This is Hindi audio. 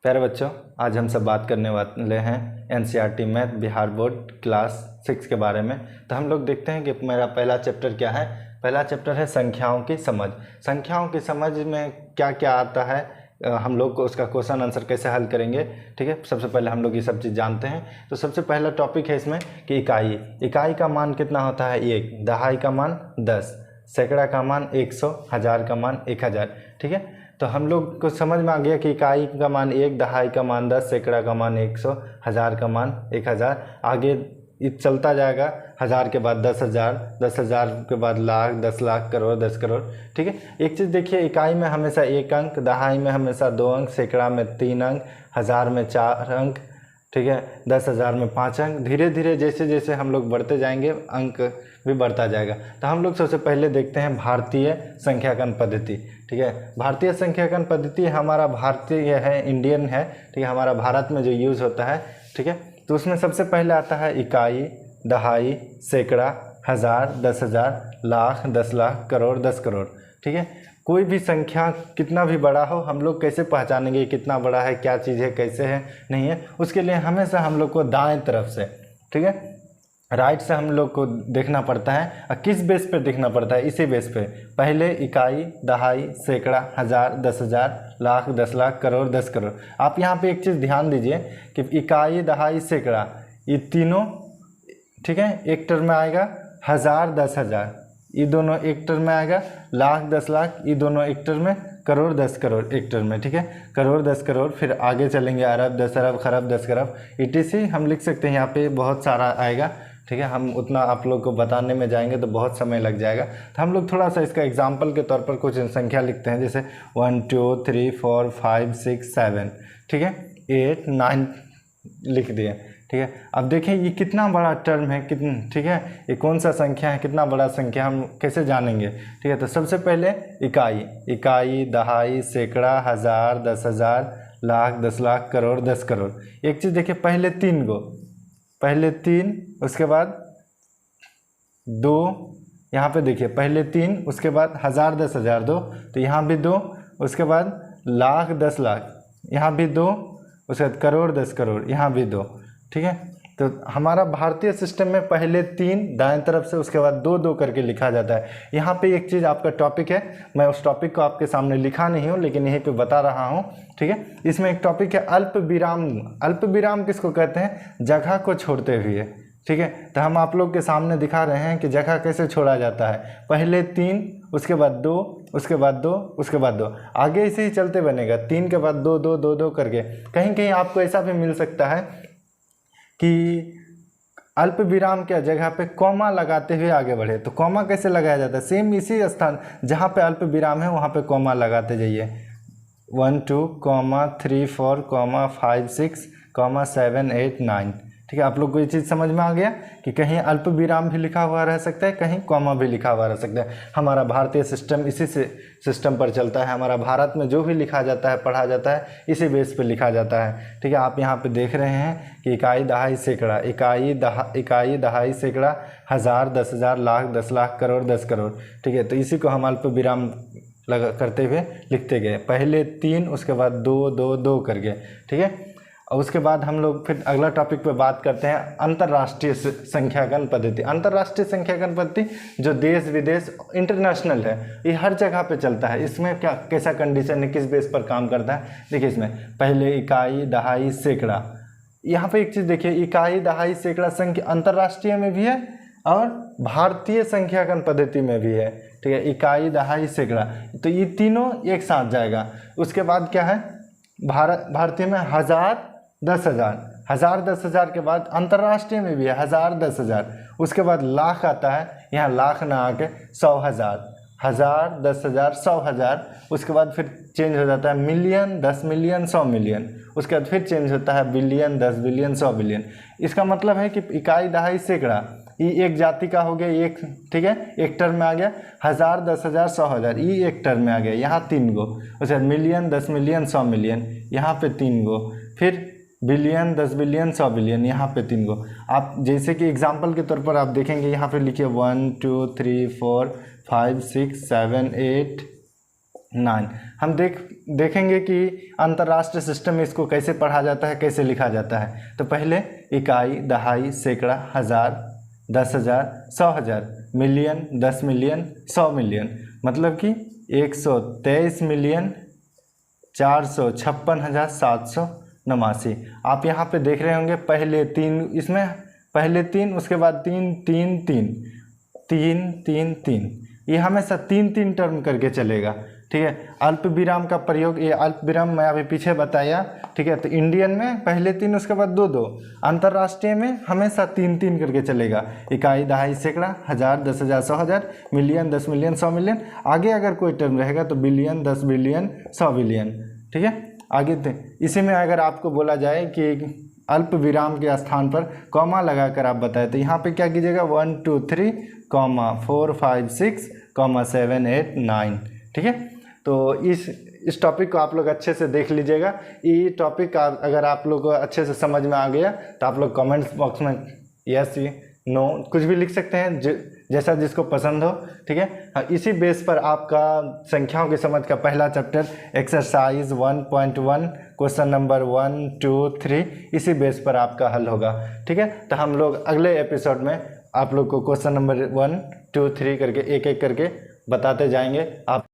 प्यारे बच्चों, आज हम सब बात करने वाले हैं NCERT math Bihar board class 6 के बारे में। तो हम लोग देखते हैं कि मेरा पहला चैप्टर क्या है। पहला चैप्टर है संख्याओं की समझ। संख्याओं की समझ में क्या क्या आता है, हम लोग को उसका क्वेश्चन आंसर कैसे हल करेंगे। ठीक है, सबसे पहले हम लोग ये सब चीज़ जानते हैं। तो सबसे पहला टॉपिक है इसमें कि इकाई का मान कितना होता है 1, दहाई का मान 10, सैकड़ा का मान 100, हज़ार का मान 1000। ठीक है, तो हम लोग को समझ में आ गया कि इकाई का मान 1, दहाई का मान 10, सैकड़ा का मान 100, हज़ार का मान 1000। आगे चलता जाएगा, हज़ार के बाद 10,000, 10,000 के बाद लाख, 10 लाख, करोड़, 10 करोड़। ठीक है, एक चीज़ देखिए, इकाई में हमेशा 1 अंक, दहाई में हमेशा 2 अंक, सैकड़ा में 3 अंक, हज़ार में 4 अंक। ठीक है, 10,000 में 5 अंक। धीरे धीरे जैसे जैसे हम लोग बढ़ते जाएंगे अंक भी बढ़ता जाएगा। तो हम लोग सबसे पहले देखते हैं भारतीय संख्याकन पद्धति। ठीक है, भारतीय संख्याकन पद्धति हमारा भारतीय है, इंडियन है। ठीक है, हमारा भारत में जो यूज़ होता है। ठीक है, तो उसमें सबसे पहले आता है इकाई, दहाई, सैकड़ा, हज़ार, 10,000, लाख, 10 लाख, करोड़, 10 करोड़। ठीक है, कोई भी संख्या कितना भी बड़ा हो, हम लोग कैसे पहचानेंगे कितना बड़ा है, क्या चीज़ है, कैसे है, नहीं है। उसके लिए हमेशा हम लोग को दाएं तरफ से, ठीक है, राइट से हम लोग को देखना पड़ता है। और किस बेस पे देखना पड़ता है, इसी बेस पे। पहले इकाई, दहाई, सैकड़ा, हज़ार, 10,000, लाख, 10 लाख, करोड़, 10 करोड़। आप यहाँ पे एक चीज़ ध्यान दीजिए कि इकाई, दहाई, सैकड़ा, ये तीनों, ठीक है, एक टर्म में आएगा। हज़ार, 10,000, ये दोनों एक टर्म में आएगा। लाख, 10 लाख, ये दोनों एक टर्म में। करोड़, 10 करोड़ एक टर्म में। ठीक है, करोड़, 10 करोड़, फिर आगे चलेंगे अरब, 10 अरब, खरब, 10 खरब, ETC हम लिख सकते हैं। यहाँ पे बहुत सारा आएगा। ठीक है, हम उतना आप लोग को बताने में जाएंगे तो बहुत समय लग जाएगा। तो हम लोग थोड़ा सा इसका एग्जाम्पल के तौर पर कुछ संख्या लिखते हैं, जैसे 1 2 3 4 5 6 7, ठीक है, 8 9 लिख दिए। ठीक है, अब देखें ये कितना बड़ा टर्म है, कितना, ठीक है, ये कौन सा संख्या है, कितना बड़ा संख्या, हम कैसे जानेंगे। ठीक है, तो सबसे पहले इकाई, दहाई, सैकड़ा, हज़ार, 10,000, लाख, 10 लाख, करोड़, 10 करोड़। एक चीज़ देखिए, पहले 3, उसके बाद 2, यहाँ पे देखिए पहले 3, उसके बाद हज़ार, 10,000, 2, तो यहाँ भी 2, उसके बाद लाख, 10 लाख, यहाँ भी 2, उसके बाद करोड़, 10 करोड़, यहाँ भी 2। ठीक है, तो हमारा भारतीय सिस्टम में पहले 3 दाएं तरफ से, उसके बाद 2 2 करके लिखा जाता है। यहाँ पे एक चीज़ आपका टॉपिक है, मैं उस टॉपिक को आपके सामने लिखा नहीं हूँ, लेकिन यहीं पे बता रहा हूँ। ठीक है, इसमें एक टॉपिक है अल्प विराम। अल्प विराम किसको कहते हैं, जगह को छोड़ते हुए। ठीक है, तो हम आप लोग के सामने दिखा रहे हैं कि जगह कैसे छोड़ा जाता है। पहले 3, उसके बाद 2, उसके बाद 2, उसके बाद 2, आगे इसे ही चलते बनेगा। 3 के बाद 2 2 2 2 करके। कहीं कहीं आपको ऐसा भी मिल सकता है कि अल्प विराम के जगह पे कॉमा लगाते हुए आगे बढ़े। तो कॉमा कैसे लगाया जाता है, सेम इसी स्थान जहाँ पे अल्प विराम है वहाँ पे कॉमा लगाते जाइए। 1 2, 3 4, 5 6, 7 8 9। ठीक है, आप लोग को ये चीज़ समझ में आ गया कि कहीं अल्प विराम भी लिखा हुआ रह सकता है, कहीं कॉमा भी लिखा हुआ रह सकता है। हमारा भारतीय सिस्टम इसी से सिस्टम पर चलता है। हमारा भारत में जो भी लिखा जाता है, पढ़ा जाता है, इसी बेस पे लिखा जाता है। ठीक है, आप यहाँ पे देख रहे हैं कि इकाई, दहाई, सैकड़ा, इकाई, दहाई, सैकड़ा, हज़ार, 10,000, लाख, 10 लाख, करोड़, 10 करोड़। ठीक है, तो इसी को हम अल्प विराम लगा करते हुए लिखते गए। पहले 3, उसके बाद 2 2 2 करके। ठीक है, और उसके बाद हम लोग फिर अगला टॉपिक पे बात करते हैं अंतर्राष्ट्रीय संख्याकन पद्धति। अंतर्राष्ट्रीय संख्याकन पद्धति जो देश विदेश इंटरनेशनल है, ये हर जगह पे चलता है। इसमें क्या कैसा कंडीशन है, किस बेस पर काम करता है, देखिए इसमें पहले इकाई, दहाई, सैकड़ा। यहाँ पे एक चीज़ देखिए, इकाई, दहाई, सैकड़ा संख्या अंतर्राष्ट्रीय में भी है और भारतीय संख्याकन पद्धति में भी है। ठीक है, इकाई, दहाई, सैकड़ा, तो ये तीनों एक साथ जाएगा। उसके बाद क्या है, भारतीय में हज़ार, 10,000, हज़ार, 10,000 के बाद अंतर्राष्ट्रीय में भी है हज़ार, 10,000। उसके बाद लाख आता है, यहाँ लाख ना आके 100,000, हज़ार, 10,000, 100,000। उसके बाद फिर चेंज हो जाता है मिलियन, 10 मिलियन, 100 मिलियन। उसके बाद फिर चेंज होता है बिलियन, 10 बिलियन, 100 बिलियन। इसका मतलब है कि इकाई, दहाई, सैकड़ा ये एक जाति का हो गया, एक, ठीक है, एक टर्म में आ गया। हज़ार, 10,000, 100,000 ये एक टर्म में आ गया, यहाँ 3 गो। उसके बाद मिलियन, 10 मिलियन, 100 मिलियन, यहाँ पे 3 गो। फिर बिलियन, 10 बिलियन, 100 बिलियन, यहाँ पे 3 गो। आप जैसे कि एग्जाम्पल के तौर पर आप देखेंगे, यहाँ पे लिखिए 1 2 3 4 5 6 7 8 9। हम देखेंगे कि अंतर्राष्ट्रीय सिस्टम में इसको कैसे पढ़ा जाता है, कैसे लिखा जाता है। तो पहले इकाई, दहाई, सैकड़ा, हज़ार, 10,000, 100,000, मिलियन, 10 मिलियन, 100 मिलियन, मतलब कि 123,456,789। आप यहाँ पे देख रहे होंगे पहले 3, इसमें पहले 3, उसके बाद 3 3 3 3 3 3, ये हमेशा 3 3 टर्म करके चलेगा। ठीक है, अल्प विराम का प्रयोग, ये अल्प विराम मैं अभी पीछे बताया। ठीक है, तो इंडियन में पहले 3, उसके बाद 2 2, अंतर्राष्ट्रीय में हमेशा 3 3 करके चलेगा। इकाई, दहाई, सैकड़ा, हज़ार, 10,000, 100,000, मिलियन, 10 मिलियन, 100 मिलियन, आगे अगर कोई टर्म रहेगा तो बिलियन, 10 बिलियन, 100 बिलियन। ठीक है, आगे इसी में अगर आपको बोला जाए कि अल्प विराम के स्थान पर कॉमा लगाकर आप बताएं, तो यहाँ पे क्या कीजिएगा, 1 2 3, 4 5 6, 7 8 9। ठीक है, तो इस टॉपिक को आप लोग अच्छे से देख लीजिएगा। ये टॉपिक अगर आप लोग को अच्छे से समझ में आ गया तो आप लोग कमेंट्स बॉक्स में यस नो कुछ भी लिख सकते हैं, जैसा जिसको पसंद हो। ठीक है, हाँ, इसी बेस पर आपका संख्याओं की समझ का पहला चैप्टर एक्सरसाइज 1.1 क्वेश्चन नंबर 1 2 3 इसी बेस पर आपका हल होगा। ठीक है, तो हम लोग अगले एपिसोड में आप लोग को क्वेश्चन नंबर 1 2 3 करके एक एक करके बताते जाएंगे। आप